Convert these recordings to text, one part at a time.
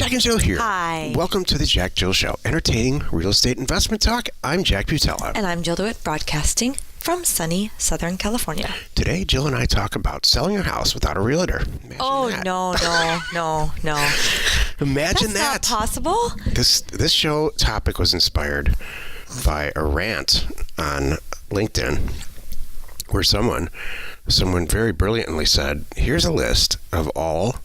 Jack and Jill here. Hi. Welcome to the JackJill Show, entertaining real estate investment talk. I'm Jack Butella. And I'm Jill DeWitt, broadcasting from sunny Southern California. Today, Jill and I talk about selling a house without a realtor. Imagine that. No. Imagine that. That's not possible. This show topic was inspired by a rant on LinkedIn where someone very brilliantly said, here's a list of all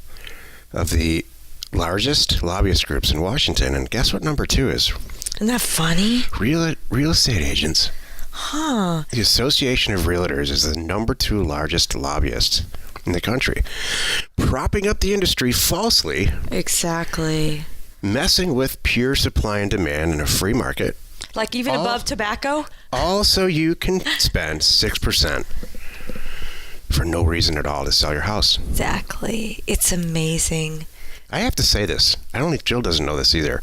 of the largest lobbyist groups in Washington, and guess what number 2 is? Isn't that funny? Real estate agents. Huh. The Association of Realtors is the number 2 largest lobbyist in the country, propping up the industry falsely. Exactly. Messing with pure supply and demand in a free market. Like even above tobacco? Also, you can spend 6% for no reason at all to sell your house. Exactly. It's amazing. I have to say this. I don't think Jill doesn't know this either.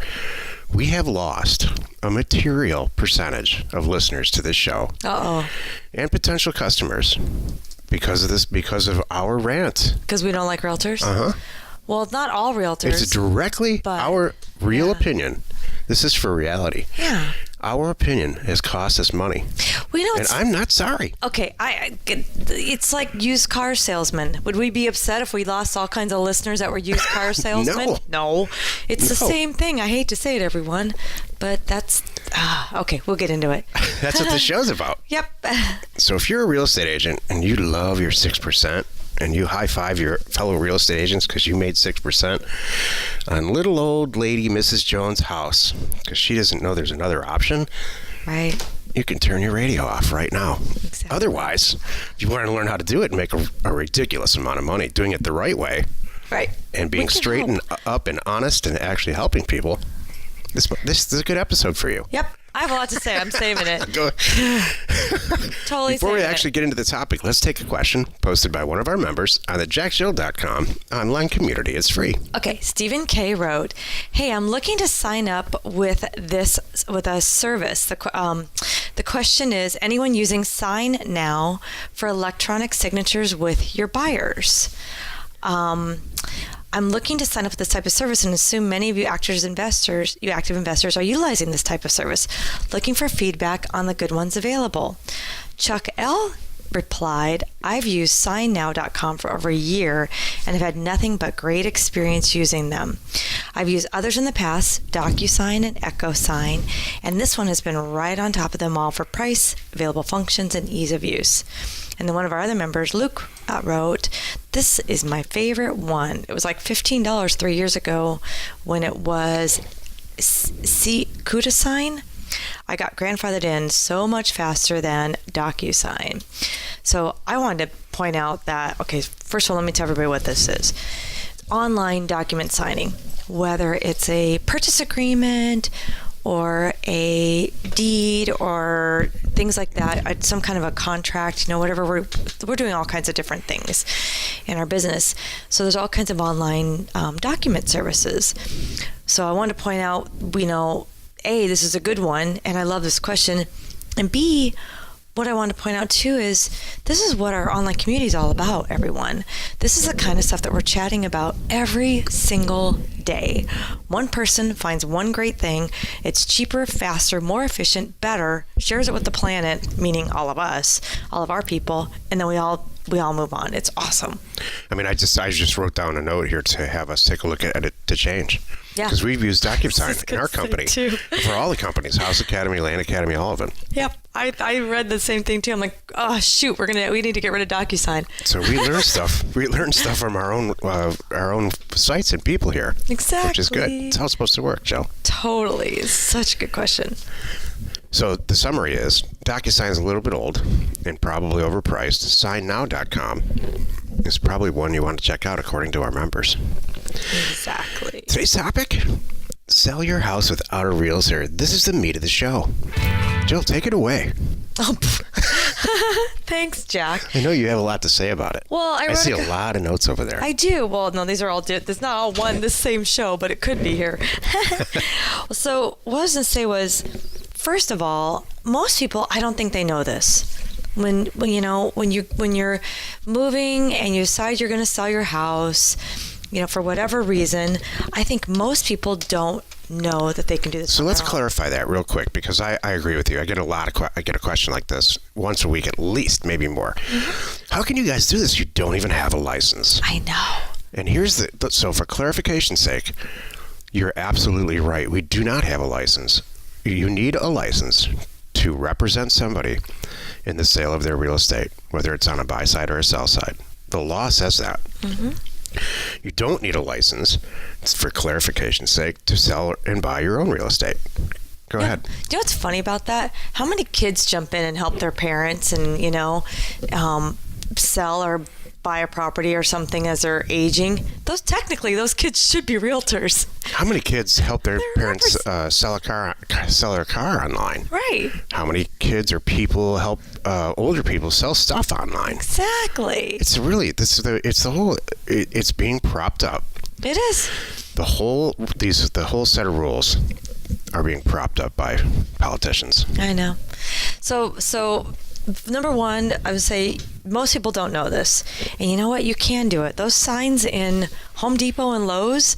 We have lost a material percentage of listeners to this show. Uh-oh. And potential customers because of this, because of our rant. Because we don't like realtors? Uh-huh. Well, it's not all realtors. It's directly our real opinion. This is for reality. Yeah. Our opinion has cost us money. Well, you know, and I'm not sorry. Okay, it's like used car salesmen. Would we be upset if we lost all kinds of listeners that were used car salesmen? No. It's the same thing. I hate to say it, everyone, but that's... okay, we'll get into it. That's what the show's about. Yep. So if you're a real estate agent and you love your 6%, and you high-five your fellow real estate agents because you made 6% on little old lady Mrs. Jones' house because she doesn't know there's another option, right? You can turn your radio off right now. Exactly. Otherwise, if you want to learn how to do it and make a ridiculous amount of money, doing it the right way, right, and being straight and up and honest and actually helping people, this is a good episode for you. Yep. I have a lot to say. I'm saving it. Go. Totally. Before we actually get into the topic, let's take a question posted by one of our members on the JackJill.com online community. It's free. Okay. Stephen K. wrote, "Hey, I'm looking to sign up with a service. The question is, anyone using Sign Now for electronic signatures with your buyers? I'm looking to sign up with this type of service and assume many of you active investors are utilizing this type of service. Looking for feedback on the good ones available." Chuck L. replied, "I've used signnow.com for over a year and have had nothing but great experience using them. I've used others in the past, DocuSign and EchoSign, and this one has been right on top of them all for price, available functions, and ease of use." And then one of our other members, Luke, wrote, "This is my favorite one. It was like $15 3 years ago when it was CudaSign. I got grandfathered in so much faster than DocuSign." So I wanted to point out that, okay, first of all, let me tell everybody what this is. Online document signing, whether it's a purchase agreement or a deed or things like that, some kind of a contract, whatever. We're doing all kinds of different things in our business. So there's all kinds of online document services. So I want to point out, A, this is a good one, and I love this question. And B, what I want to point out too is this is what our online community is all about, everyone. This is the kind of stuff that we're chatting about every single day. One person finds one great thing. It's cheaper, faster, more efficient, better, shares it with the planet, meaning all of us, all of our people, and then we all move on. It's awesome. I mean, I just wrote down a note here to have us take a look at it to change. Yeah. Because we've used DocuSign in our company too. For all the companies, House Academy, Land Academy, all of them. Yep. I read the same thing too. I'm like, oh shoot, we need to get rid of DocuSign. So we learn stuff. We learn stuff from our own sites and people here. Exactly. Which is good. It's how it's supposed to work, Joe. Totally. It's such a good question. So the summary is DocuSign is a little bit old and probably overpriced. SignNow.com is probably one you want to check out according to our members. Exactly. Today's topic: sell your house without a realtor. This is the meat of the show. Jill, take it away. Oh, thanks, Jack. I know you have a lot to say about it. Well, I see a lot of notes over there. I do. Well, no, these are all. There's not all the same show, but it could be here. So what I was going to say was, first of all, most people, I don't think they know this. When you're moving and you decide you're going to sell your house, for whatever reason, I think most people don't know that they can do this. So let's clarify that real quick, because I agree with you. I get I get a question like this once a week at least, maybe more. How can you guys do this? You don't even have a license. I know. And so for clarification's sake, you're absolutely right. We do not have a license. You need a license to represent somebody in the sale of their real estate, whether it's on a buy side or a sell side. The law says that. You don't need a license, for clarification's sake, to sell and buy your own real estate. Go ahead. Do you know what's funny about that? How many kids jump in and help their parents and, sell or buy a property or something as they're aging? Those kids should be realtors. How many kids help their parents sell their car online? Right. How many kids or people help older people sell stuff online? Exactly. It's being propped up. It is. The whole set of rules are being propped up by politicians. I know. So number one, I would say most people don't know this. And you know what? You can do it. Those signs in Home Depot and Lowe's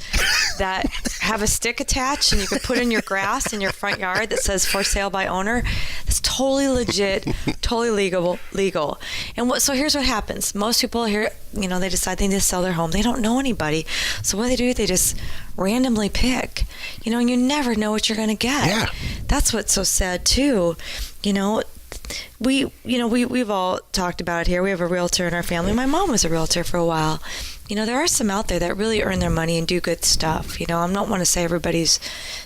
that have a stick attached and you can put in your grass in your front yard that says for sale by owner, it's totally legit, totally legal. And so here's what happens. Most people here, they decide they need to sell their home. They don't know anybody. So what do, they just randomly pick, and you never know what you're going to get. Yeah. That's what's so sad too. We've all talked about it here. We have a realtor in our family. My mom was a realtor for a while. There are some out there that really earn their money and do good stuff. I don't want to say everybody's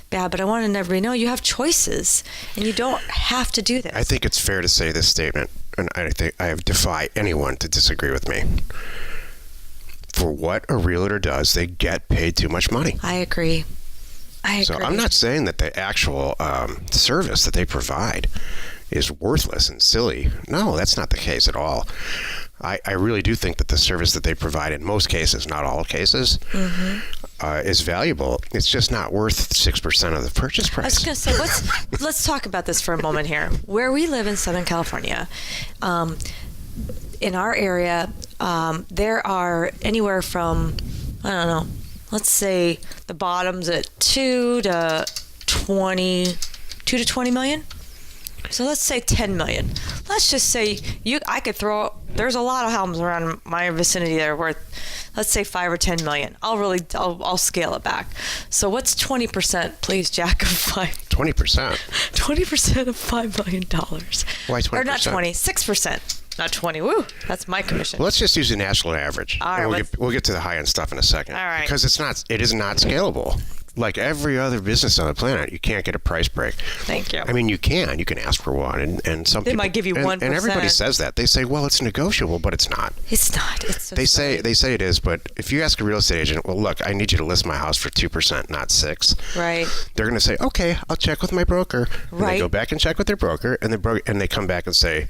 bad, but I want everybody to know you have choices and you don't have to do this. I think it's fair to say this statement, and I defy anyone to disagree with me. For what a realtor does, they get paid too much money. I agree. So I'm not saying that the actual service that they provide is worthless and silly. No, that's not the case at all. I really do think that the service that they provide in most cases, not all cases, is valuable. It's just not worth 6% of the purchase price. I was going to say, let's talk about this for a moment here. Where we live in Southern California, in our area, there are anywhere from, I don't know, let's say the bottom's at 2 to 20 million. So let's say 10 million. Let's just say there's a lot of homes around my vicinity that are worth, let's say 5 or 10 million. I'll scale it back. So what's 20%, please, Jack, of 5? 20%? 20% of $5 million. Why 20%? Or not 20, 6%. Not 20. Woo, that's my commission. Well, let's just use the national average. All right, we'll get to the high-end stuff in a second. All right. Because it is not scalable. Like every other business on the planet, you can't get a price break. Thank you. I mean, you can ask for one, and some they might give you 1%. And everybody says that. They say, well, it's negotiable, but it's not. It's not. It's so they say it is, but if you ask a real estate agent, well, look, I need you to list my house for 2%, not 6%. Right. They're going to say, okay, I'll check with my broker. And right. They go back and check with their broker, and they come back and say,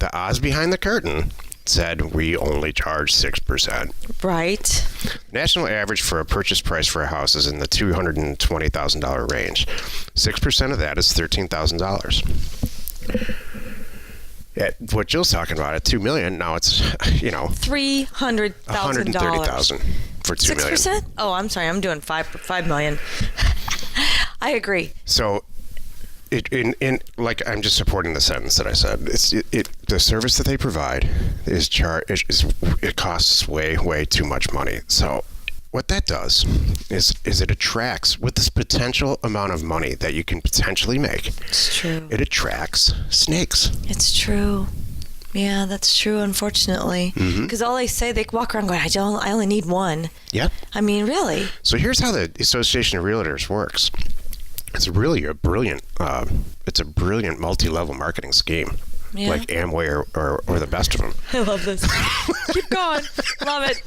the Oz behind the curtain said we only charge 6%. Right. National average for a purchase price for a house is in the $220,000 range. 6% of that is $13,000. What Jill's talking about at $2 million, now it's $300,000. $130,000 for $2 million. 6%? Oh, I'm sorry. I'm doing $5 million. I agree. So. I'm just supporting the sentence that I said. The service that they provide it costs way too much money. So what that does is it attracts, with this potential amount of money that you can potentially make. It's true. It attracts snakes. It's true. Yeah, that's true, unfortunately. Because all they say, they walk around going, I only need one. Yeah. I mean, really. So here's how the Association of Realtors works. It's really a brilliant multi-level marketing scheme, like Amway or the best of them. I love this. Keep going. Love it.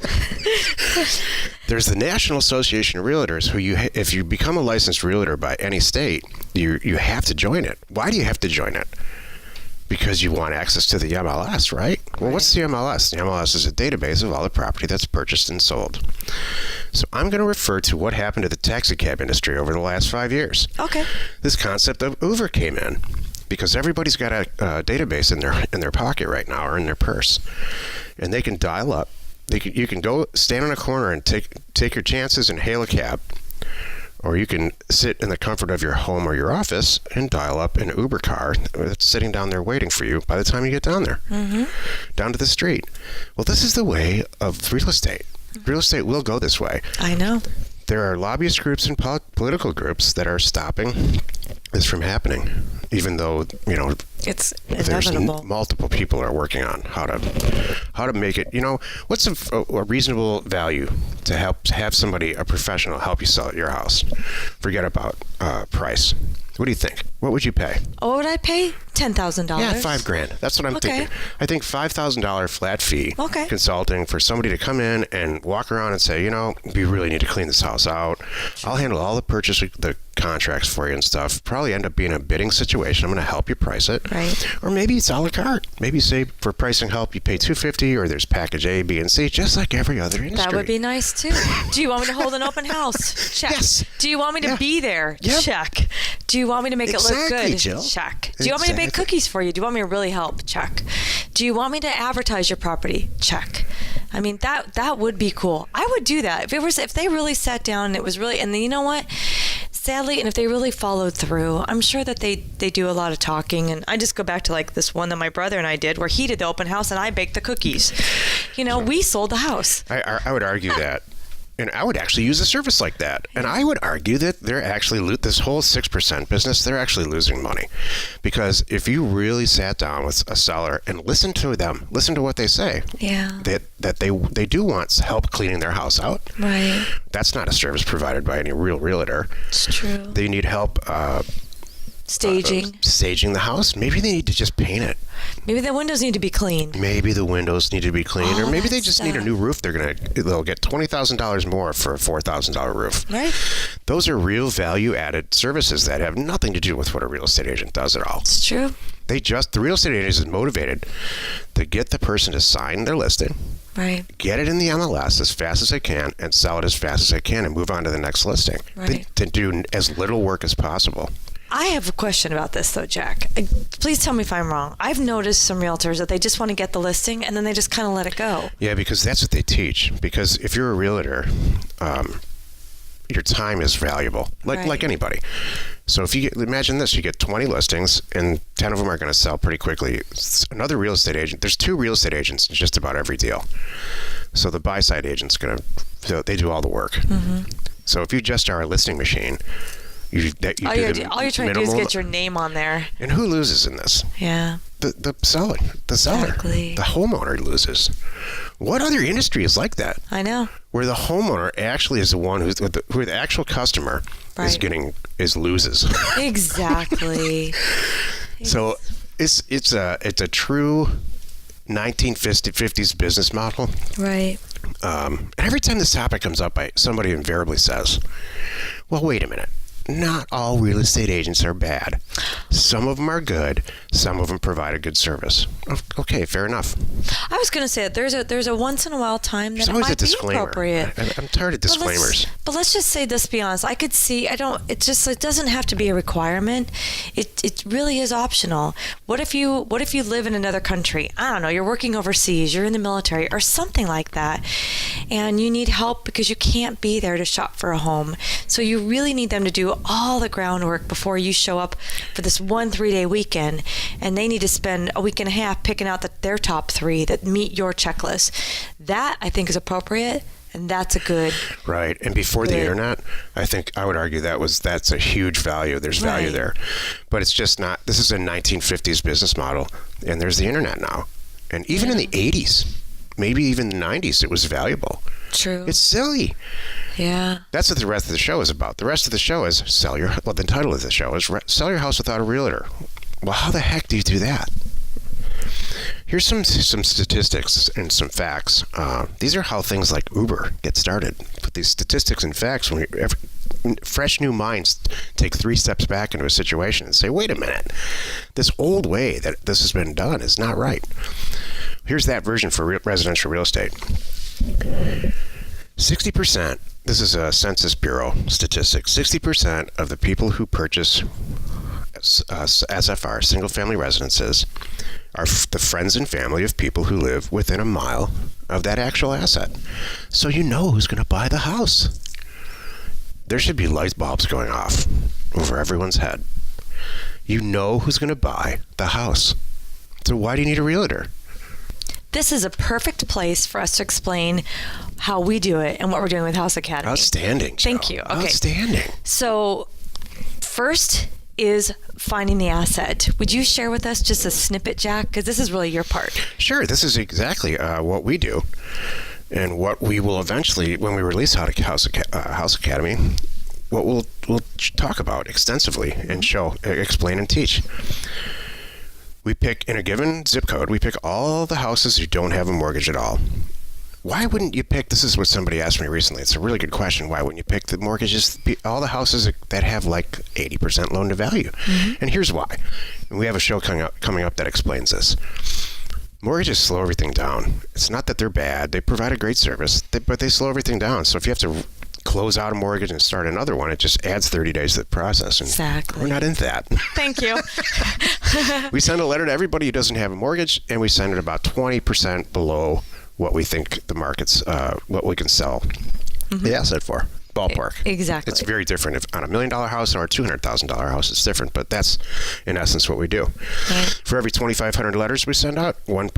There's the National Association of Realtors, who if you become a licensed realtor by any state, you have to join it. Why do you have to join it? Because you want access to the MLS, right? Well, what's the MLS? The MLS is a database of all the property that's purchased and sold. So I'm going to refer to what happened to the taxi cab industry over the last 5 years. Okay. This concept of Uber came in because everybody's got a database in their pocket right now, or in their purse, and they can dial up You can go stand on a corner and take your chances and hail a cab. Or you can sit in the comfort of your home or your office and dial up an Uber car that's sitting down there waiting for you by the time you get down there, down to the street. Well, this is the way of real estate. Real estate will go this way. I know. There are lobbyist groups and political groups that are stopping this from happening, even though, It's there's inevitable. multiple people are working on how to make it. What's a reasonable value to have somebody, a professional, help you sell your house? Forget about price. What do you think? What would you pay? Oh, what would I pay? $10,000. Yeah, $5,000. That's what I'm thinking. I think $5,000 flat fee consulting for somebody to come in and walk around and say, we really need to clean this house out. I'll handle all the contracts for you and stuff. Probably end up being a bidding situation. I'm going to help you price it. Right. Or maybe it's a la carte. Maybe say for pricing help you pay $250, or there's package A, B, and C, just like every other industry. That would be nice too. Do you want me to hold an open house? Check. Yes. Do you want me to be there? Yep. Check. Do you want me to make it look good? Jill. Check. Do you want me to bake cookies for you? Do you want me to really help? Check. Do you want me to advertise your property? Check. I mean, that would be cool. I would do that if they really sat down and it was really, and then, you know what? Sadly, and if they really followed through, I'm sure that they do a lot of talking. And I just go back to like this one that my brother and I did, where he did the open house and I baked the cookies. We sold the house. I would argue that. And I would actually use a service like that. And I would argue that they're actually, this whole 6% business, they're actually losing money. Because if you really sat down with a seller and listened to them, listen to what they say, that they do want help cleaning their house out. Right. That's not a service provided by any real realtor. It's true. They need help staging the house. Maybe they need to just paint it. Maybe the windows need to be cleaned. Maybe the windows need to be cleaned, or maybe they just need a new roof. They'll get $20,000 more for a $4,000 roof. Right. Those are real value-added services that have nothing to do with what a real estate agent does at all. It's true. The real estate agent is motivated to get the person to sign their listing, right, get it in the MLS as fast as they can, and sell it as fast as they can, and move on to the next listing. Right. To do as little work as possible. I have a question about this, though, Jack. Please tell me if I'm wrong. I've noticed some realtors that they just want to get the listing and then they just kind of let it go. Yeah, because that's what they teach. Because if you're a realtor, your time is valuable, like anybody. So if you imagine this, you get 20 listings and 10 of them are going to sell pretty quickly. Another real estate agent, there's 2 real estate agents in just about every deal. So the buy side agent's they do all the work. Mm-hmm. So if you just are a listing machine, all you're trying to do is get your name on there. And who loses in this? Yeah. The seller. Exactly. The homeowner loses. What other industry is like that? I know. Where the homeowner actually is the one who the actual customer is loses. Exactly. So it's a true 1950s business model. Right. And every time this topic comes up, somebody invariably says, "Well, wait a minute. Not all real estate agents are bad. Some of them are good. Some of them provide a good service." Okay, fair enough. I was going to say that there's a once in a while time that it might be appropriate. I'm tired of disclaimers. But let's just say this. Be honest. I could see. It doesn't have to be a requirement. It really is optional. What if you live in another country? I don't know. You're working overseas. You're in the military or something like that, and you need help because you can't be there to shop for a home. So you really need them to do all the groundwork before you show up for this 1 3-day weekend, and they need to spend a week and a half picking out their top 3 that meet your checklist. That I think is appropriate, and that's a good right. And before the internet, I would argue that's a huge value. There's value there, but it's just not. This is a 1950s business model, and there's the internet now, and even in the 80s, maybe even the 90s, it was valuable. True. It's silly. Yeah. That's what the rest of the show is about. The rest of the show is the title of the show is Sell Your House Without a Realtor. Well, how the heck do you do that? Here's some statistics and some facts. These are how things like Uber get started. But these statistics and facts, when fresh new minds take 3 steps back into a situation and say, wait a minute, this old way that this has been done is not right. Here's that version for residential real estate. 60%, this is a Census Bureau statistic, 60% of the people who purchase SFR, single-family residences, are the friends and family of people who live within a mile of that actual asset. So you know who's going to buy the house. There should be light bulbs going off over everyone's head. You know who's going to buy the house. So why do you need a realtor? This is a perfect place for us to explain how we do it and what we're doing with House Academy. Outstanding, Jill. Thank you. Okay. Outstanding. So first is finding the asset. Would you share with us just a snippet, Jack? Because this is really your part. Sure. This is exactly what we do, and what we will eventually, when we release House Academy, what we'll talk about extensively and show, explain, and teach. We pick, in a given zip code, we pick all the houses who don't have a mortgage at all. Why wouldn't you pick, this is what somebody asked me recently, it's a really good question, why wouldn't you pick the mortgages, all the houses that have like 80% loan to value? And here's why. And we have a show coming up that explains this. Mortgages slow everything down. It's not that they're bad, they provide a great service, but they slow everything down. So if you have to close out a mortgage and start another one, it just adds 30 days to the process. And exactly. We're not into that. Thank you. We send a letter to everybody who doesn't have a mortgage, and we send it about 20% below what we think the market's, what we can sell the asset for. Ballpark. Exactly. It's very different. If on $1 million house or a $200,000 house, it's different, but that's in essence what we do. Right. For every 2,500 letters we send out, one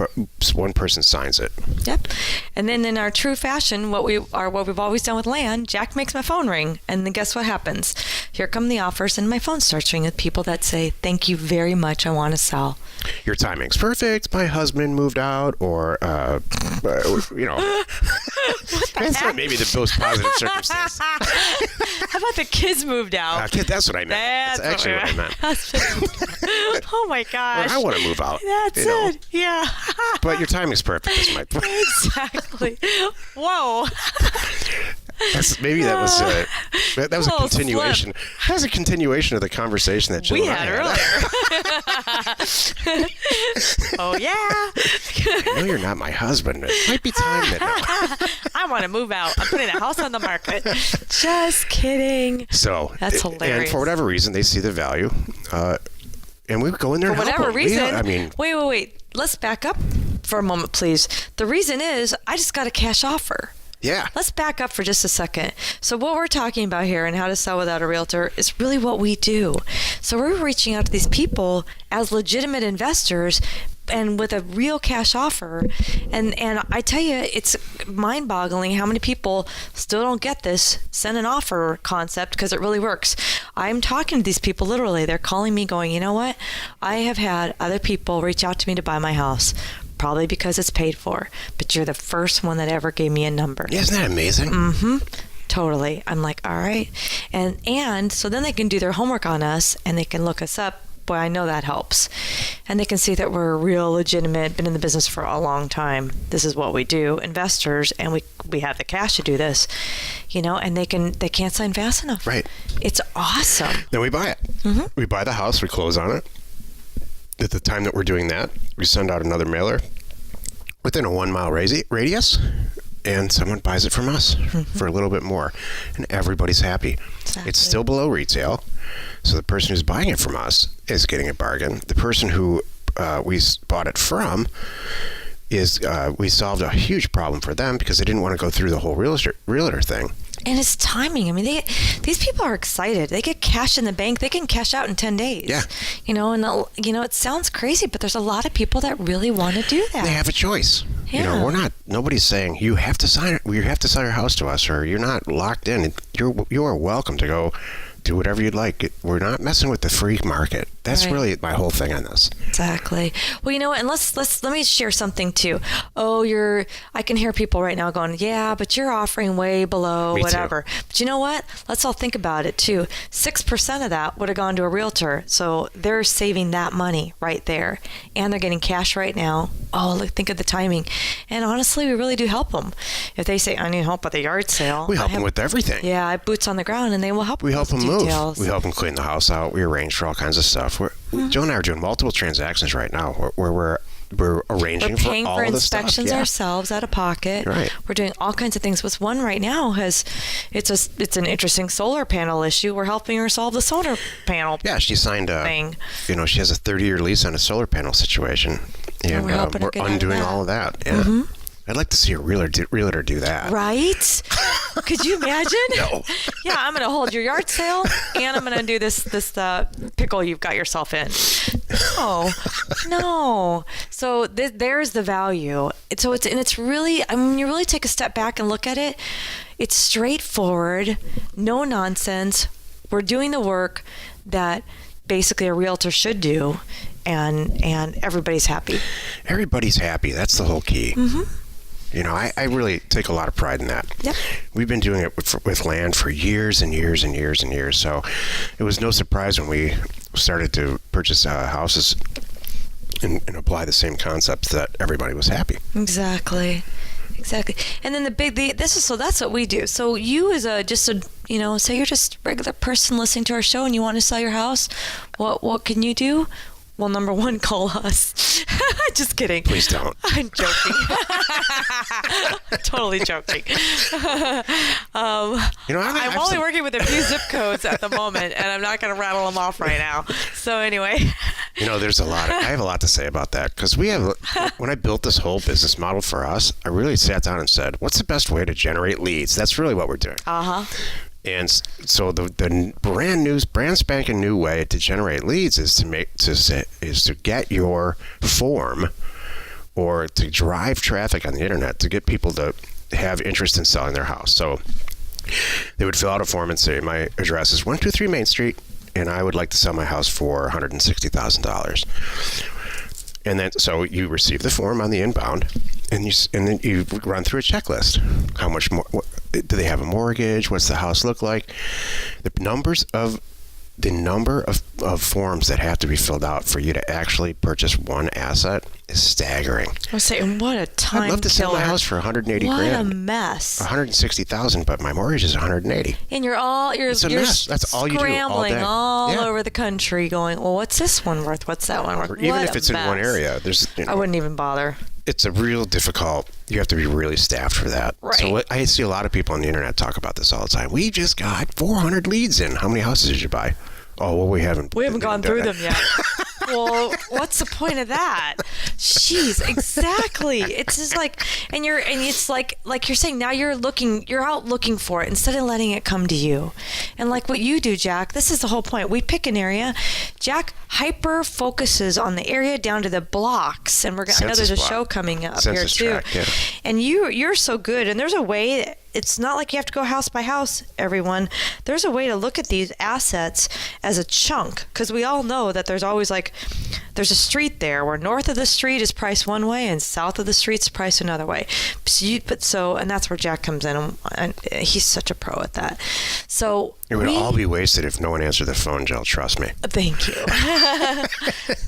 person signs it. Yep. And then in our true fashion, what we've always done with land, Jack makes my phone ring, and then guess what happens? Here come the offers, and my phone starts ringing with people that say, "Thank you very much. I want to sell." Your timing's perfect. My husband moved out, or that's not maybe the most positive circumstance. How about the kids moved out? That's what I meant. That's actually what I meant. Oh my gosh. Or I want to move out. That's it. Yeah. But your timing's perfect, is my point. Exactly. Whoa. Maybe that was a continuation. That was a continuation of the conversation that Jill we had earlier. Oh yeah. I know you're not my husband. It might be time that. I want to move out. I'm putting a house on the market. Just kidding. So that's hilarious. And for whatever reason, they see the value, and we go in there. For and help whatever them. reason. Wait. Let's back up for a moment, please. The reason is I just got a cash offer. Yeah. Let's back up for just a second. So what we're talking about here and how to sell without a realtor is really what we do. So we're reaching out to these people as legitimate investors and with a real cash offer. And I tell you, it's mind-boggling how many people still don't get this send an offer concept because it really works. I'm talking to these people literally. They're calling me going, you know what? I have had other people reach out to me to buy my house. Probably because it's paid for, but you're the first one that ever gave me a number. Isn't that amazing? Mm-hmm. Totally. I'm like, all right. And so then they can do their homework on us and they can look us up. Boy, I know that helps. And they can see that we're real legitimate, been in the business for a long time. This is what we do, investors, and we have the cash to do this, and they can't sign fast enough. Right. It's awesome. Then we buy it. Mm-hmm. We buy the house, we close on it. At the time that we're doing that, we send out another mailer within a 1 mile radius, and someone buys it from us for a little bit more, and everybody's happy. Exactly. It's still below retail, so the person who's buying it from us is getting a bargain. The person who we bought it from is we solved a huge problem for them because they didn't want to go through the whole realtor thing. And it's timing. I mean, these people are excited. They get cash in the bank. They can cash out in 10 days. Yeah. It sounds crazy, but there's a lot of people that really want to do that. They have a choice. Yeah. Nobody's saying you have to sign it. You have to sell your house to us, or you're not locked in. You are welcome to go do whatever you'd like. We're not messing with the free market. That's really my whole thing on this. Exactly. Well, you know what? And let me share something too. I can hear people right now going, yeah, but you're offering way below Me whatever. too. But you know what? Let's all think about it too. 6% of that would have gone to a realtor. So they're saving that money right there. And they're getting cash right now. Oh, look, think of the timing. And honestly, we really do help them. If they say, I need help with a yard sale. We help them with everything. Yeah, I have boots on the ground and they will help. We help them move. Details. We help them clean the house out. We arrange for all kinds of stuff. Joe and I are doing multiple transactions right now where we're arranging for all of the stuff. We're paying for inspections ourselves out of pocket. Right. We're doing all kinds of things. With one right now it's an interesting solar panel issue. We're helping her solve the solar panel. Yeah, she signed thing. She has a 30-year lease on a solar panel situation, and we're we're undoing all of that. Yeah. Mm-hmm. I'd like to see a realtor do that. Right? Could you imagine? No. Yeah, I'm going to hold your yard sale, and I'm going to do this pickle you've got yourself in. No. So there's the value. It's really, I mean, you really take a step back and look at it. It's straightforward, no nonsense. We're doing the work that basically a realtor should do, and everybody's happy. Everybody's happy. That's the whole key. Mm-hmm. You know, I really take a lot of pride in that. Yep. We've been doing it with land for years and years and years and years. So it was no surprise when we started to purchase houses and apply the same concepts that everybody was happy. Exactly. And then that's what we do. So you as say you're just a regular person listening to our show and you want to sell your house, what can you do? Well, number one, call us. Just kidding. Please don't. I'm joking. Totally joking. I'm only working with a few zip codes at the moment, and I'm not going to rattle them off right now. So anyway. You know, there's I have a lot to say about that, because when I built this whole business model for us, I really sat down and said, what's the best way to generate leads? That's really what we're doing. Uh-huh. And so the brand spanking new way to generate leads is to get your form, or to drive traffic on the internet to get people to have interest in selling their house. So they would fill out a form and say, my address is 123 Main Street, and I would like to sell my house for $160,000. And then, so you receive the form on the inbound, and then you run through a checklist. How much more? Do they have a mortgage? What's the house look like? The number of forms that have to be filled out for you to actually purchase one asset is staggering. I was saying, what a time I'd love to sell my house for $180,000. What a mess. $160,000, but my mortgage is $180,000. And you're it's a mess. That's all you do all day. Scrambling all over the country, going, well, what's this one worth? What's that one worth? Even if it's in one area, I wouldn't even bother. It's a real difficult. You have to be really staffed for that. Right. So I see a lot of people on the internet talk about this all the time. We just got 400 leads in. How many houses did you buy? Oh, well, we haven't gone through them yet. Well, what's the point of that? Jeez, exactly. It's just like, and it's like you're saying, now you're out looking for it instead of letting it come to you. And like what you do, Jack, this is the whole point. We pick an area. Jack hyper focuses on the area down to the blocks, and I know there's a show coming up here too. Track, yeah. And you're so good. And there's a way. It's not like you have to go house by house, everyone. There's a way to look at these assets as a chunk, because we all know that there's always there's a street there where north of the street is priced one way and south of the street's priced another way. And that's where Jack comes in, and he's such a pro at that. So it would all be wasted if no one answered the phone, Jill. Trust me. Thank you.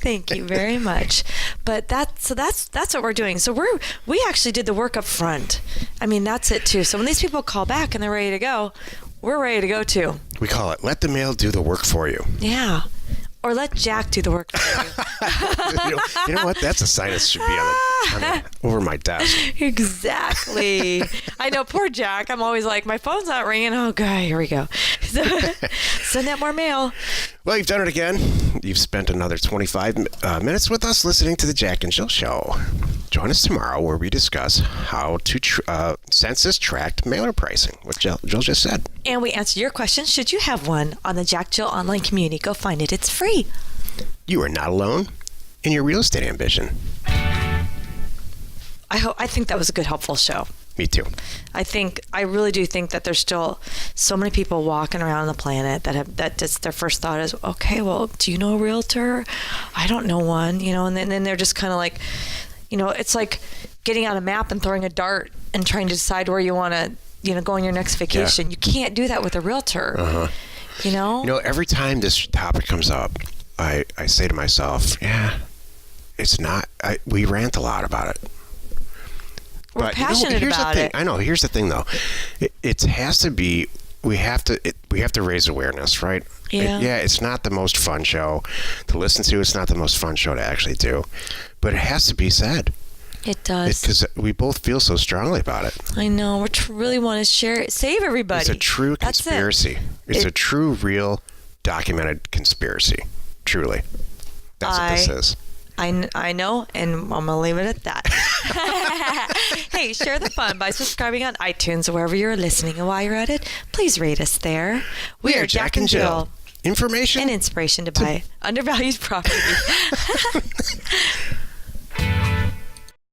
Thank you very much. But that's what we're doing. So we actually did the work up front. I mean, that's it too. So when these people call back and they're ready to go, we're ready to go too. We call it let the mail do the work for you. Yeah. Or let Jack do the work for you. You know what? That's a sign that should be over my desk. Exactly. I know, poor Jack. I'm always like, my phone's not ringing. Oh, God, here we go. Send out more mail. Well, you've done it again. You've spent another 25 minutes with us listening to the Jack and Jill Show. Join us tomorrow where we discuss how to census-tracked mailer pricing, what Jill just said. And we answer your questions, should you have one, on the Jack Jill online community. Go find it. It's free. You are not alone in your real estate ambition. I think that was a good, helpful show. Me too. I really do think that there's still so many people walking around the planet that just their first thought is, okay, well, do you know a realtor? I don't know one, and then they're just kind of like, it's like getting out a map and throwing a dart and trying to decide where you want to, go on your next vacation. Yeah. You can't do that with a realtor. Uh-huh. Every time this topic comes up, I say to myself, it's not, we rant a lot about it. We're passionate about it. I know. Here's the thing, though. It has to be. We have to raise awareness, right? Yeah. It's not the most fun show to listen to. It's not the most fun show to actually do, but it has to be said. It does. Because we both feel so strongly about it. I know. We really want to share it. Save everybody. It's a true conspiracy. It's a true, real, documented conspiracy. Truly. That's what this is. I know, and I'm going to leave it at that. Hey, share the fun by subscribing on iTunes or wherever you're listening. And while you're at it, please rate us there. We are Jack and Jill. Information and inspiration to buy undervalued property.